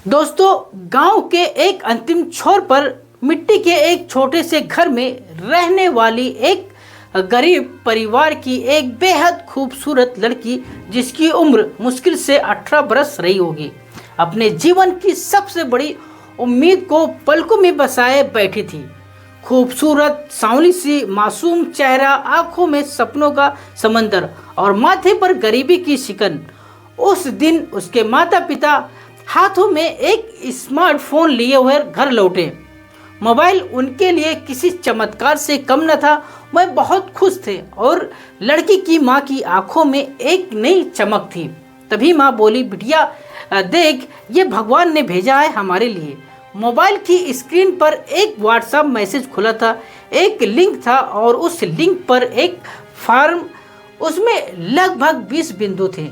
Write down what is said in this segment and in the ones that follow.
दोस्तों, गांव के एक अंतिम छोर पर मिट्टी के एक छोटे से घर में रहने वाली एक गरीब परिवार की एक बेहद खूबसूरत लड़की, जिसकी उम्र मुश्किल से 18 बरस रही होगी, अपने जीवन की सबसे बड़ी उम्मीद को पलकों में बसाए बैठी थी। खूबसूरत सांवली सी मासूम चेहरा, आंखों में सपनों का समंदर और माथे पर गरीबी की शिकन। उस दिन उसके माता पिता हाथों में एक स्मार्टफोन लिए हुए घर लौटे। मोबाइल उनके लिए किसी चमत्कार से कम न था। वह बहुत खुश थे और लड़की की माँ की आंखों में एक नई चमक थी। तभी माँ बोली, बिटिया देख, ये भगवान ने भेजा है हमारे लिए। मोबाइल की स्क्रीन पर एक व्हाट्सएप मैसेज खुला था। एक लिंक था और उस लिंक पर एक फॉर्म, उसमें लगभग 20 बिंदु थे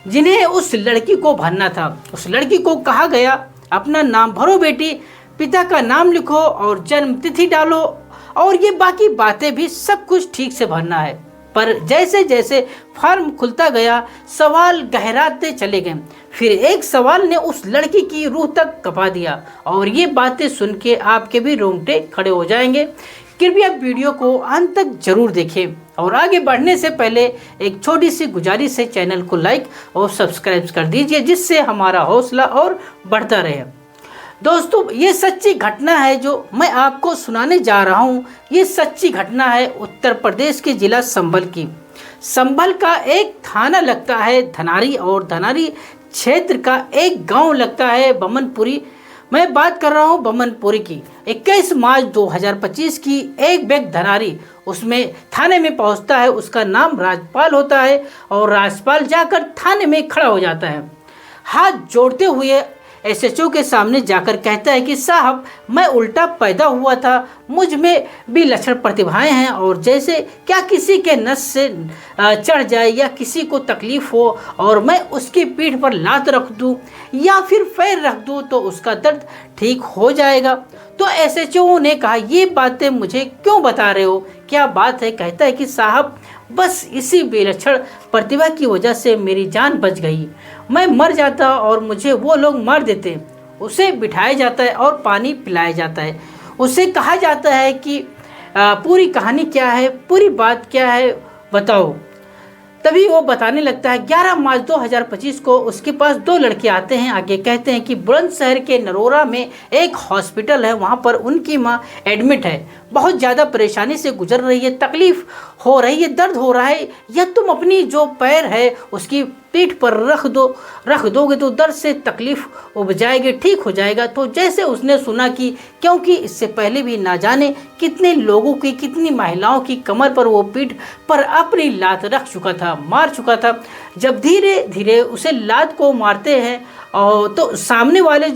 जिन्हें उस लड़की को भरना था। उस लड़की को कहा गया, अपना नाम भरो बेटी, पिता का नाम लिखो और जन्म तिथि डालो, और ये बाकी बातें भी सब कुछ ठीक से भरना है। पर जैसे जैसे फॉर्म खुलता गया, सवाल गहराते चले गए। फिर एक सवाल ने उस लड़की की रूह तक कपा दिया, और ये बातें सुन के आपके भी रोंगटे खड़े हो जाएंगे। कृपया वीडियो को अंत तक जरूर देखें, और आगे बढ़ने से पहले एक छोटी सी गुजारिश है, चैनल को लाइक और सब्सक्राइब कर दीजिए, जिससे हमारा हौसला और बढ़ता रहे। दोस्तों, ये सच्ची घटना है जो मैं आपको सुनाने जा रहा हूँ। ये सच्ची घटना है उत्तर प्रदेश के जिला संभल की। संभल का एक थाना लगता है धनारी, और धनारी क्षेत्र का एक गांव लगता है बमनपुरी। मैं बात कर रहा हूँ बमनपुरी की। 21 मार्च 2025 की एक व्यक्ति धनारी उसमें थाने में पहुँचता है। उसका नाम राजपाल होता है, और राजपाल जाकर थाने में खड़ा हो जाता है। हाथ जोड़ते हुए एसएचओ के सामने जाकर कहता है कि साहब, मैं उल्टा पैदा हुआ था, मुझ में भी लक्षण प्रतिभाएं हैं, और जैसे क्या किसी के नस से चढ़ जाए या किसी को तकलीफ हो और मैं उसकी पीठ पर लात रख दूं या फिर पैर रख दूं तो उसका दर्द ठीक हो जाएगा। तो एसएचओ ने कहा, ये बातें मुझे क्यों बता रहे हो, क्या बात है? कहता है कि साहब, बस इसी विलक्षण प्रतिभा की वजह से मेरी जान बच गई। मैं मर जाता और मुझे वो लोग मार देते। उसे बिठाया जाता है और पानी पिलाया जाता है। उसे कहा जाता है कि पूरी कहानी क्या है, पूरी बात क्या है, बताओ। तभी वो बताने लगता है। 11 मार्च 2025 को उसके पास 2 लड़के आते हैं। आगे कहते हैं कि बुलंदशहर के नरोरा में एक हॉस्पिटल है, वहाँ पर उनकी माँ एडमिट है, बहुत ज़्यादा परेशानी से गुजर रही है, तकलीफ हो रही है, दर्द हो रहा है, या तुम अपनी जो पैर है उसकी पीठ पर रख दोगे तो दर्द से तकलीफ उब जाएगी, ठीक हो जाएगा। तो जैसे उसने सुना कि क्योंकि इससे पहले भी ना जाने कितने लोगों की, कितनी महिलाओं की कमर पर वो पीठ पर अपनी लात रख चुका था, मार चुका था। जब धीरे धीरे उसे लात को मारते हैं और तो सामने वाले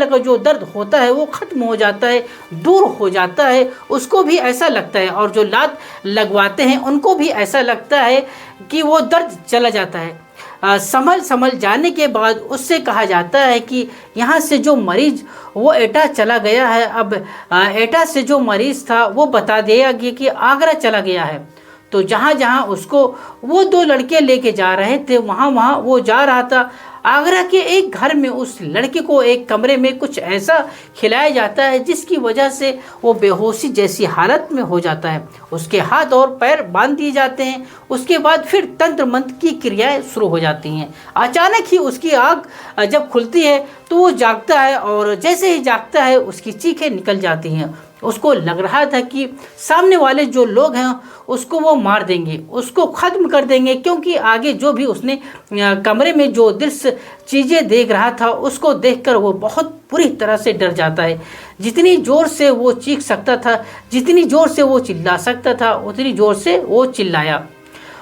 का जो दर्द होता है वो खत्म हो जाता है, दूर हो जाता है। उसको भी ऐसा लगता है, और जो लात लगवाते हैं उनको भी ऐसा लगता है कि वो दर्द चला जाता है। संभल जाने के बाद उससे कहा जाता है कि यहाँ से जो मरीज वो एटा चला गया है। अब एटा से जो मरीज था वो बता दिया गया कि आगरा चला गया है। तो जहाँ जहाँ उसको वो 2 लड़के लेके जा रहे थे, वहाँ वो जा रहा था। आगरा के एक घर में उस लड़के को एक कमरे में कुछ ऐसा खिलाया जाता है जिसकी वजह से वो बेहोशी जैसी हालत में हो जाता है। उसके हाथ और पैर बांध दिए जाते हैं। उसके बाद फिर तंत्र मंत्र की क्रियाएं शुरू हो जाती हैं। अचानक ही उसकी आँख जब खुलती है तो वो जागता है, और जैसे ही जागता है उसकी चीखें निकल जाती हैं। उसको लग रहा था कि सामने वाले जो लोग हैं उसको वो मार देंगे, उसको ख़त्म कर देंगे, क्योंकि आगे जो भी उसने कमरे में जो दृश्य चीज़ें देख रहा था उसको देखकर वो बहुत बुरी तरह से डर जाता है। जितनी ज़ोर से वो चीख सकता था, जितनी ज़ोर से वो चिल्ला सकता था, उतनी ज़ोर से वो चिल्लाया,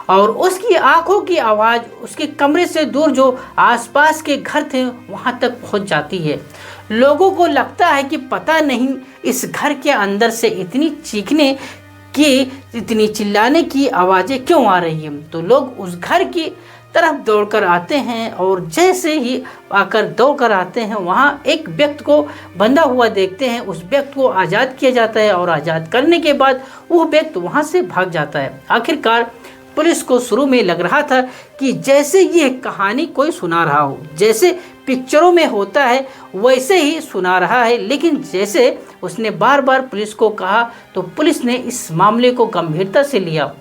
और उसकी आंखों की आवाज़ उसके कमरे से दूर जो आसपास के घर थे वहाँ तक पहुँच जाती है। लोगों को लगता है कि पता नहीं इस घर के अंदर से इतनी चीखने की, इतनी चिल्लाने की आवाज़ें क्यों आ रही हैं। तो लोग उस घर की तरफ दौड़कर आते हैं, और जैसे ही आकर दौड़कर आते हैं वहाँ एक व्यक्ति को बंधा हुआ देखते हैं। उस व्यक्ति को आज़ाद किया जाता है, और आज़ाद करने के बाद वो व्यक्ति वहाँ से भाग जाता है। आखिरकार पुलिस को शुरू में लग रहा था कि जैसे ये कहानी कोई सुना रहा हो, जैसे पिक्चरों में होता है वैसे ही सुना रहा है। लेकिन जैसे उसने बार बार पुलिस को कहा तो पुलिस ने इस मामले को गंभीरता से लिया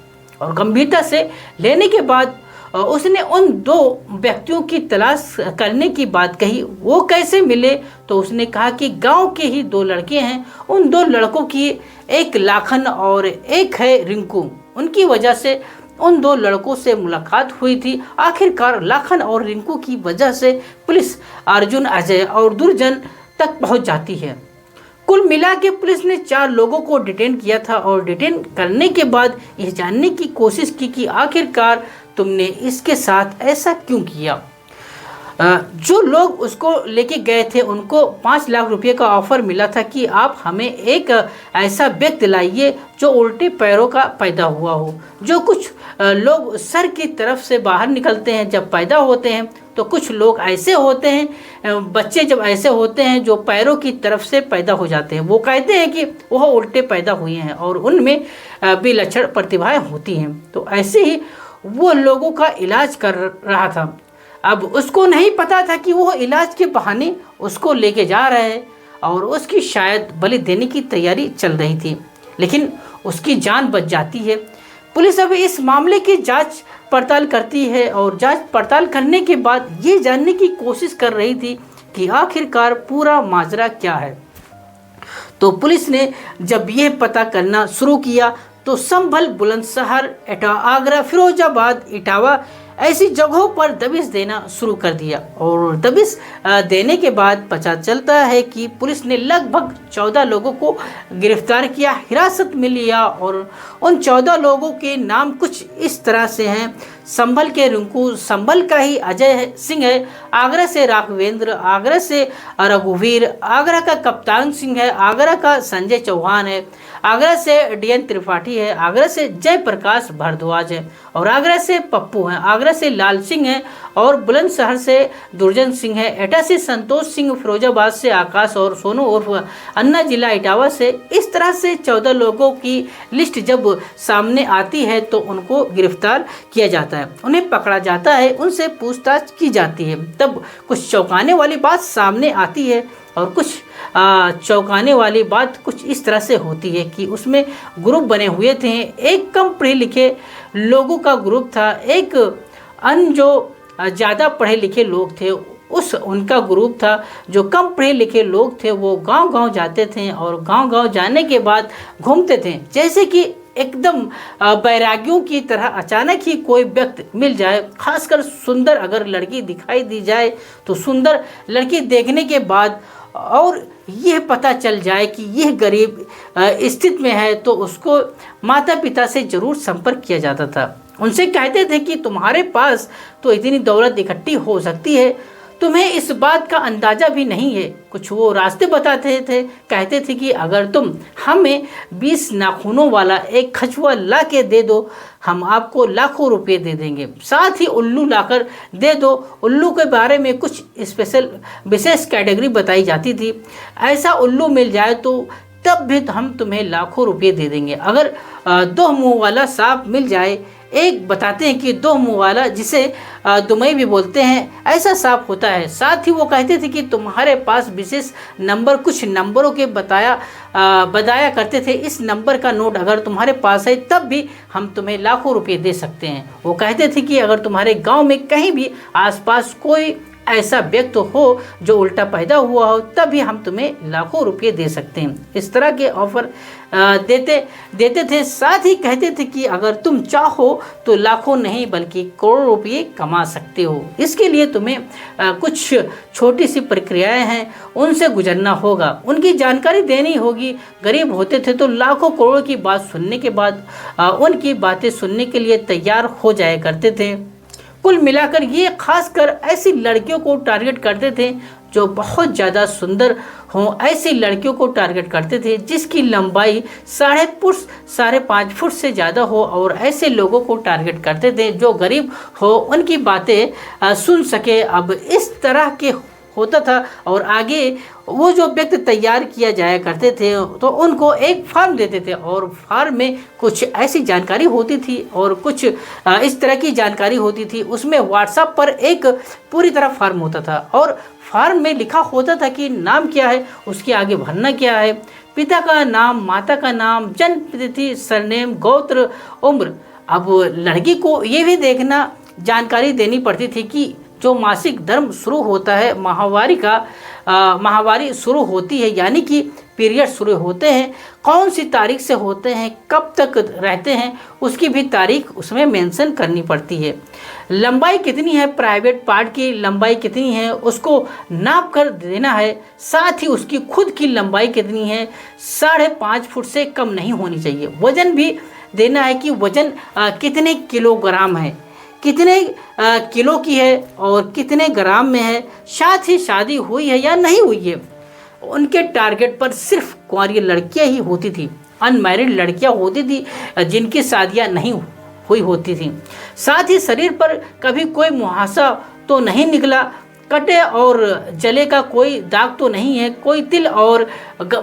और गंभीरता से लेने के बाद उसने उन 2 व्यक्तियों की तलाश करने की बात कही। वो कैसे मिले तो उसने कहा कि गांव के ही 2 लड़के हैं। उन 2 लड़कों की एक लाखन और एक है रिंकू। उनकी वजह से उन 2 लड़कों से मुलाकात हुई थी। आखिरकार लाखन और रिंकू की वजह से पुलिस अर्जुन, अजय और दुर्जन तक पहुंच जाती है। कुल मिला के पुलिस ने 4 लोगों को डिटेन किया था और डिटेन करने के बाद यह जानने की कोशिश की कि आखिरकार तुमने इसके साथ ऐसा क्यों किया। जो लोग उसको लेके गए थे उनको 5 लाख रुपए का ऑफर मिला था कि आप हमें एक ऐसा व्यक्ति लाइए जो उल्टे पैरों का पैदा हुआ हो। जो कुछ लोग सर की तरफ से बाहर निकलते हैं जब पैदा होते हैं, तो कुछ लोग ऐसे होते हैं, बच्चे जब ऐसे होते हैं जो पैरों की तरफ से पैदा हो जाते हैं। वो कहते हैं कि वह उल्टे पैदा हुए हैं और उनमें विलक्षण प्रतिभाएं होती हैं। तो ऐसे ही वो लोगों का इलाज कर रहा था। अब उसको नहीं पता था कि वो इलाज के बहाने उसको लेके जा रहे हैं और उसकी शायद बलि देने की तैयारी चल रही थी, लेकिन उसकी जान बच जाती है। पुलिस अब इस मामले की जांच पड़ताल करती है और जांच पड़ताल करने के बाद ये जानने की कोशिश कर रही थी कि आखिरकार पूरा माजरा क्या है। तो पुलिस ने जब ये पता करना शुरू किया तो संभल, बुलंदशहर, आगरा, फिरोजाबाद, इटावा ऐसी जगहों पर दबिश देना शुरू कर दिया और दबिश देने के बाद पता चलता है कि पुलिस ने लगभग 14 लोगों को गिरफ्तार किया, हिरासत में लिया और उन 14 लोगों के नाम कुछ इस तरह से हैं। संभल के रिंकू, संभल का ही अजय सिंह है, आगरा से राघवेंद्र, आगरा से रघुवीर, आगरा का कप्तान सिंह है, आगरा का संजय चौहान है, आगरा से डीएन त्रिपाठी है, आगरा से जयप्रकाश भारद्वाज है और आगरा से पप्पू है, आगरा से लाल सिंह है और बुलंदशहर से दुर्जन सिंह है, एटा से संतोष सिंह, फिरोजाबाद से आकाश और सोनू उर्फ अन्ना, जिला इटावा से। इस तरह से 14 लोगों की लिस्ट जब सामने आती है तो उनको गिरफ्तार किया जाता है, उन्हें पकड़ा जाता है, उनसे पूछताछ की जाती है। तब कुछ चौंकाने वाली बात सामने आती है और कुछ चौंकाने वाली बात कुछ इस तरह से होती है कि उसमें ग्रुप बने हुए थे। एक कम पढ़े लिखे लोगों का ग्रुप था, एक अन्य जो ज़्यादा पढ़े लिखे लोग थे उनका ग्रुप था। जो कम पढ़े लिखे लोग थे वो गांव-गांव जाते थे और गांव-गांव जाने के बाद घूमते थे, जैसे कि एकदम बैरागियों की तरह अचानक ही कोई व्यक्ति मिल जाए, खासकर सुंदर अगर लड़की दिखाई दी जाए तो सुंदर लड़की देखने के बाद और यह पता चल जाए कि यह गरीब स्थिति में है तो उसको माता पिता से ज़रूर संपर्क किया जाता था। उनसे कहते थे कि तुम्हारे पास तो इतनी दौलत इकट्ठी हो सकती है, तुम्हें इस बात का अंदाज़ा भी नहीं है। कुछ वो रास्ते बताते थे, कहते थे कि अगर तुम हमें 20 नाखूनों वाला एक कछुआ ला के दे दो, हम आपको लाखों रुपए दे देंगे। साथ ही उल्लू लाकर दे दो। उल्लू के बारे में कुछ विशेष कैटेगरी बताई जाती थी। ऐसा उल्लू मिल जाए तो तब भी हम तुम्हें लाखों रुपए दे देंगे। अगर 2 मुँह वाला सांप मिल जाए, एक बताते हैं कि 2 मुँह वाला, जिसे दुमई भी बोलते हैं, ऐसा सांप होता है। साथ ही वो कहते थे कि तुम्हारे पास विशेष नंबर, कुछ नंबरों के बताया करते थे, इस नंबर का नोट अगर तुम्हारे पास है तब भी हम तुम्हें लाखों रुपए दे सकते हैं। वो कहते थे कि अगर तुम्हारे गांव में कहीं भी आसपास कोई ऐसा व्यक्ति हो जो उल्टा पैदा हुआ हो तभी हम तुम्हें लाखों रुपए दे सकते हैं। इस तरह के ऑफर देते थे। साथ ही कहते थे कि अगर तुम चाहो तो लाखों नहीं बल्कि करोड़ों रुपये कमा सकते हो। इसके लिए तुम्हें कुछ छोटी सी प्रक्रियाएं हैं, उनसे गुजरना होगा, उनकी जानकारी देनी होगी। गरीब होते थे तो लाखों करोड़ की बात सुनने के बाद उनकी बातें सुनने के लिए तैयार हो जाया करते थे। कुल मिलाकर ये खासकर ऐसी लड़कियों को टारगेट करते थे जो बहुत ज़्यादा सुंदर हों। ऐसी लड़कियों को टारगेट करते थे जिसकी लंबाई 5.5 फुट से ज़्यादा हो और ऐसे लोगों को टारगेट करते थे जो गरीब हो, उनकी बातें सुन सके। अब इस तरह के होता था और आगे वो जो व्यक्ति तैयार किया जाया करते थे तो उनको एक फॉर्म देते थे और फॉर्म में कुछ ऐसी जानकारी होती थी और कुछ इस तरह की जानकारी होती थी। उसमें व्हाट्सएप पर एक पूरी तरह फॉर्म होता था और फॉर्म में लिखा होता था कि नाम क्या है, उसके आगे भरना क्या है, पिता का नाम, माता का नाम, जन्म तिथि, सरनेम, गोत्र, उम्र। अब लड़की को ये भी देखना जानकारी देनी पड़ती थी कि जो मासिक धर्म शुरू होता है, माहवारी शुरू होती है, यानी कि पीरियड शुरू होते हैं, कौन सी तारीख से होते हैं, कब तक रहते हैं, उसकी भी तारीख उसमें मेंशन करनी पड़ती है। लंबाई कितनी है, प्राइवेट पार्ट की लंबाई कितनी है, उसको नाप कर देना है। साथ ही उसकी खुद की लंबाई कितनी है, 5.5 फुट से कम नहीं होनी चाहिए। वजन भी देना है कि वजन कितने किलोग्राम है, कितने किलो की है और कितने ग्राम में है। साथ ही शादी हुई है या नहीं हुई है। उनके टारगेट पर सिर्फ कुंवारी लड़कियां ही होती थी, अनमैरिड लड़कियां होती थी जिनकी शादियां नहीं हुई होती थी। साथ ही शरीर पर कभी कोई मुहासा तो नहीं निकला, कटे और जले का कोई दाग तो नहीं है, कोई तिल और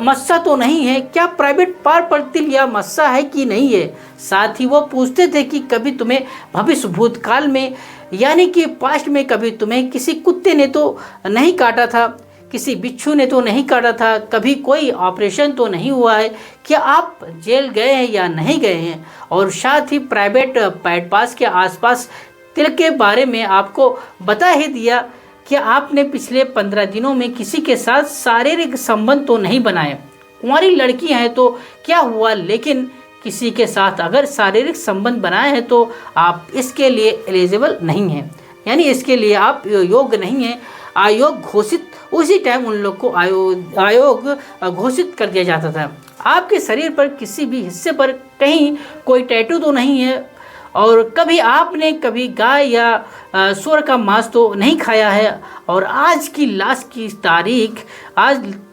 मस्सा तो नहीं है, क्या प्राइवेट पार्ट पर तिल या मस्सा है कि नहीं है। साथ ही वो पूछते थे कि कभी तुम्हें भविष्य भूतकाल में यानी कि पास्ट में कभी तुम्हें किसी कुत्ते ने तो नहीं काटा था, किसी बिच्छू ने तो नहीं काटा था, कभी कोई ऑपरेशन तो नहीं हुआ है, क्या आप जेल गए हैं या नहीं गए हैं। और साथ ही प्राइवेट पैड पास के आसपास तिल के बारे में आपको बता ही दिया कि आपने पिछले 15 दिनों में किसी के साथ शारीरिक संबंध तो नहीं बनाए। कुंवारी लड़की हैं तो क्या हुआ, लेकिन किसी के साथ अगर शारीरिक संबंध बनाए हैं तो आप इसके लिए एलिजिबल नहीं हैं, यानी इसके लिए आप योग्य नहीं हैं। आयोग घोषित उसी टाइम उन लोग को आयोग घोषित कर दिया जाता था। आपके शरीर पर किसी भी हिस्से पर कहीं कोई टैटू तो नहीं है और कभी आपने कभी गाय या सूअर का मांस तो नहीं खाया है। और आज की लास्ट की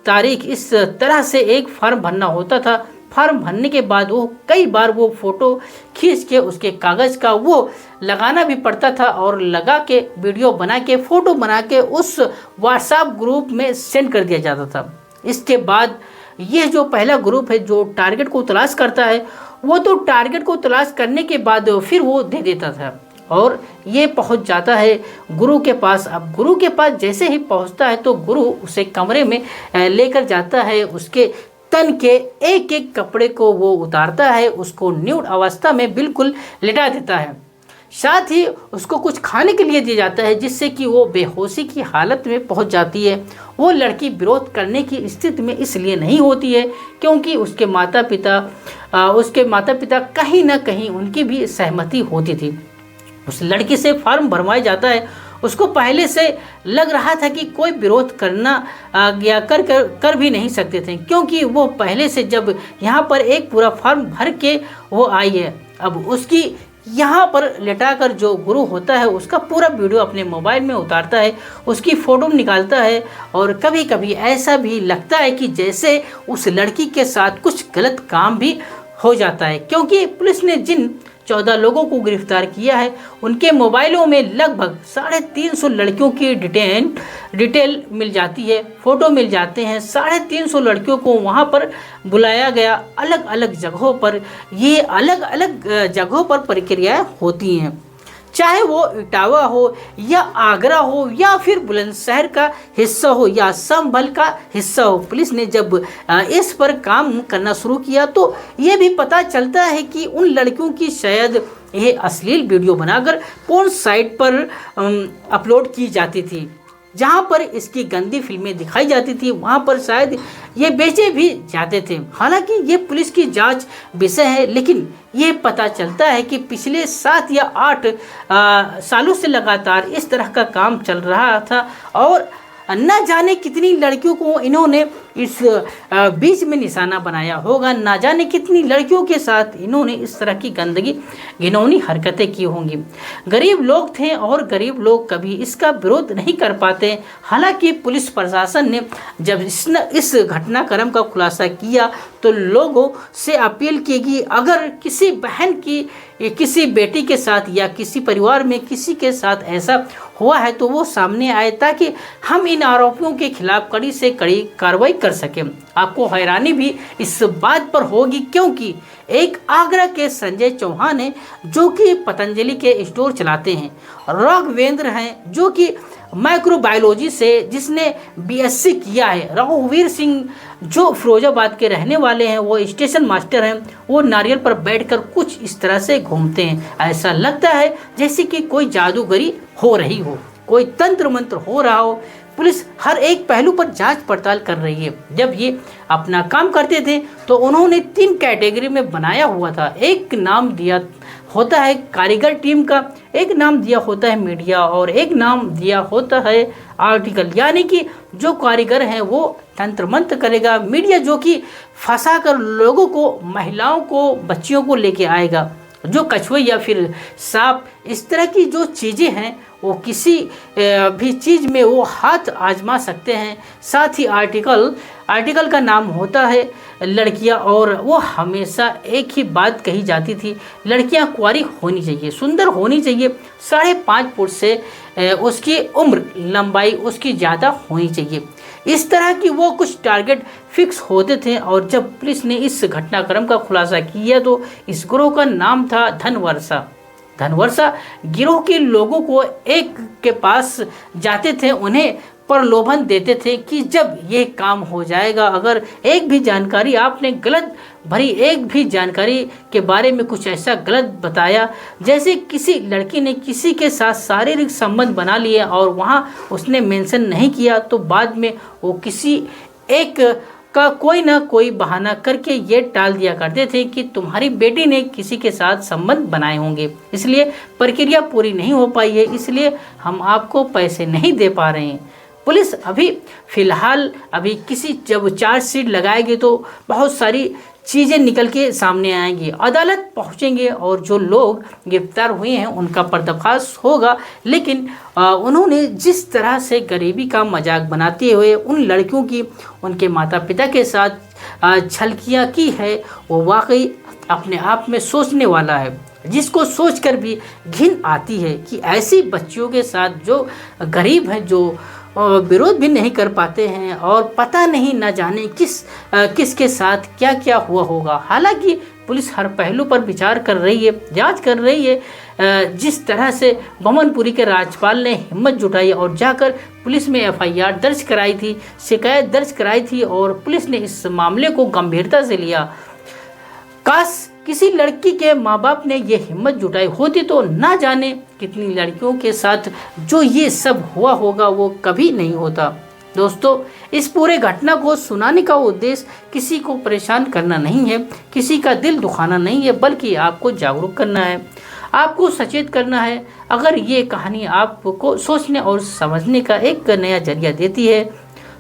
तारीख इस तरह से एक फॉर्म भरना होता था। फॉर्म भरने के बाद वो कई बार वो फ़ोटो खींच के उसके कागज़ का वो लगाना भी पड़ता था और लगा के वीडियो बना के फ़ोटो बना के उस व्हाट्सएप ग्रुप में सेंड कर दिया जाता था। इसके बाद ये जो पहला ग्रुप है जो टारगेट को तलाश करता है, वो तो टारगेट को तलाश करने के बाद फिर वो दे देता था और ये पहुंच जाता है गुरु के पास। अब गुरु के पास जैसे ही पहुंचता है तो गुरु उसे कमरे में लेकर जाता है, उसके तन के एक एक कपड़े को वो उतारता है, उसको न्यूड अवस्था में बिल्कुल लिटा देता है। साथ ही उसको कुछ खाने के लिए दिया जाता है जिससे कि वो बेहोशी की हालत में पहुंच जाती है। वो लड़की विरोध करने की स्थिति में इसलिए नहीं होती है क्योंकि उसके माता पिता कहीं ना कहीं उनकी भी सहमति होती थी। उस लड़की से फॉर्म भरवाया जाता है। उसको पहले से लग रहा था कि कोई विरोध करना या कर भी नहीं सकते थे क्योंकि वो पहले से जब यहाँ पर एक पूरा फॉर्म भर के वो आई है। अब उसकी यहाँ पर लेटाकर जो गुरु होता है उसका पूरा वीडियो अपने मोबाइल में उतारता है, उसकी फ़ोटो निकालता है और कभी कभी ऐसा भी लगता है कि जैसे उस लड़की के साथ कुछ गलत काम भी हो जाता है क्योंकि पुलिस ने जिन 14 लोगों को गिरफ्तार किया है उनके मोबाइलों में लगभग 350 लड़कियों की डिटेल मिल जाती है, फ़ोटो मिल जाते हैं। 350 लड़कियों को वहाँ पर बुलाया गया अलग अलग जगहों पर। ये अलग अलग जगहों पर प्रक्रियाएं होती हैं, चाहे वो इटावा हो या आगरा हो या फिर बुलंदशहर का हिस्सा हो या संभल का हिस्सा हो। पुलिस ने जब इस पर काम करना शुरू किया तो ये भी पता चलता है कि उन लड़कियों की शायद ये अश्लील वीडियो बनाकर पोर्न साइट पर अपलोड की जाती थी। जहाँ पर इसकी गंदी फिल्में दिखाई जाती थी वहाँ पर शायद ये बेचे भी जाते थे। हालांकि ये पुलिस की जांच विषय है, लेकिन ये पता चलता है कि पिछले 7 या 8 सालों से लगातार इस तरह का काम चल रहा था और न जाने कितनी लड़कियों को इन्होंने इस बीच में निशाना बनाया होगा, ना जाने कितनी लड़कियों के साथ इन्होंने इस तरह की गंदगी घिनौनी हरकतें की होंगी। गरीब लोग थे और गरीब लोग कभी इसका विरोध नहीं कर पाते। हालांकि पुलिस प्रशासन ने जब इस घटनाक्रम का खुलासा किया तो लोगों से अपील की कि अगर किसी बहन की किसी बेटी के साथ या किसी परिवार में किसी के साथ ऐसा हुआ है तो वो सामने आए, ताकि हम इन आरोपियों के खिलाफ कड़ी से कड़ी कार्रवाई कर सकें। आपको हैरानी भी इस बात पर होगी, क्योंकि एक आगरा के संजय चौहान है जो कि पतंजलि के स्टोर चलाते हैं, राघवेंद्र हैं जो कि माइक्रोबायोलॉजी से जिसने बीएससी किया है, रघुवीर सिंह जो फिरोजाबाद के रहने वाले हैं, वो स्टेशन मास्टर हैं, वो नारियल पर बैठकर कुछ इस तरह से घूमते हैं। ऐसा लगता है जैसे कि कोई जादूगरी हो रही हो, कोई तंत्र मंत्र हो रहा हो। पुलिस हर एक पहलू पर जांच पड़ताल कर रही है। जब ये अपना काम करते थे तो उन्होंने 3 कैटेगरी में बनाया हुआ था। एक नाम दिया होता है कारीगर टीम का, एक नाम दिया होता है मीडिया, और एक नाम दिया होता है आर्टिकल। यानी कि जो कारीगर हैं वो तंत्र मंत्र करेगा, मीडिया जो कि फंसा कर लोगों को, महिलाओं को, बच्चियों को लेके आएगा। जो कछुए या फिर सांप, इस तरह की जो चीज़ें हैं वो किसी भी चीज़ में वो हाथ आजमा सकते हैं। साथ ही आर्टिकल का नाम होता है लड़कियां, और वो हमेशा एक ही बात कही जाती थी, लड़कियां कुंवारी होनी चाहिए, सुंदर होनी चाहिए, 5.5 फुट से उसकी उम्र लंबाई उसकी ज़्यादा होनी चाहिए। इस तरह की वो कुछ टारगेट फिक्स होते थे। और जब पुलिस ने इस घटनाक्रम का खुलासा किया तो इस गिरोह का नाम था धनवर्षा गिरोह के लोगों को एक के पास जाते थे, उन्हें प्रलोभन देते थे कि जब ये काम हो जाएगा, अगर एक भी जानकारी आपने गलत भरी, एक भी जानकारी के बारे में कुछ ऐसा गलत बताया, जैसे किसी लड़की ने किसी के साथ शारीरिक संबंध बना लिए और वहाँ उसने मेंशन नहीं किया, तो बाद में वो किसी एक का कोई ना कोई बहाना करके ये टाल दिया करते थे कि तुम्हारी बेटी ने किसी के साथ संबंध बनाए होंगे, इसलिए प्रक्रिया पूरी नहीं हो पाई है, इसलिए हम आपको पैसे नहीं दे पा रहे हैं। पुलिस फिलहाल किसी जब चार्जशीट लगाएगी तो बहुत सारी चीज़ें निकल के सामने आएंगी, अदालत पहुंचेंगे और जो लोग गिरफ्तार हुए हैं उनका पर्दाफाश होगा। लेकिन उन्होंने जिस तरह से गरीबी का मजाक बनाते हुए उन लड़कियों की, उनके माता पिता के साथ छलकियाँ की है, वो वाकई अपने आप में सोचने वाला है, जिसको सोचकर भी घिन आती है कि ऐसी बच्चियों के साथ जो गरीब हैं, जो विरोध भी नहीं कर पाते हैं, और पता नहीं न जाने किसके साथ क्या क्या हुआ होगा। हालांकि पुलिस हर पहलू पर विचार कर रही है, जांच कर रही है। जिस तरह से बमनपुरी के राज्यपाल ने हिम्मत जुटाई और जाकर पुलिस में एफआईआर दर्ज कराई थी, शिकायत दर्ज कराई थी, और पुलिस ने इस मामले को गंभीरता से लिया। काश किसी लड़की के माँ बाप ने ये हिम्मत जुटाई होती तो ना जाने कितनी लड़कियों के साथ जो ये सब हुआ होगा वो कभी नहीं होता। दोस्तों, इस पूरे घटना को सुनाने का उद्देश्य किसी को परेशान करना नहीं है, किसी का दिल दुखाना नहीं है, बल्कि आपको जागरूक करना है, आपको सचेत करना है। अगर ये कहानी आपको सोचने और समझने का एक नया जरिया देती है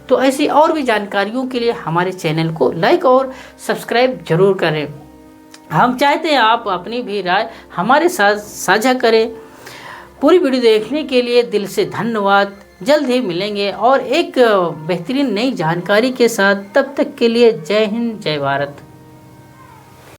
तो ऐसी और भी जानकारियों के लिए हमारे चैनल को लाइक और सब्सक्राइब जरूर करें। हम चाहते हैं आप अपनी भी राय हमारे साथ साझा करें। पूरी वीडियो देखने के लिए दिल से धन्यवाद। जल्द ही मिलेंगे और एक बेहतरीन नई जानकारी के साथ। तब तक के लिए जय हिंद, जय भारत।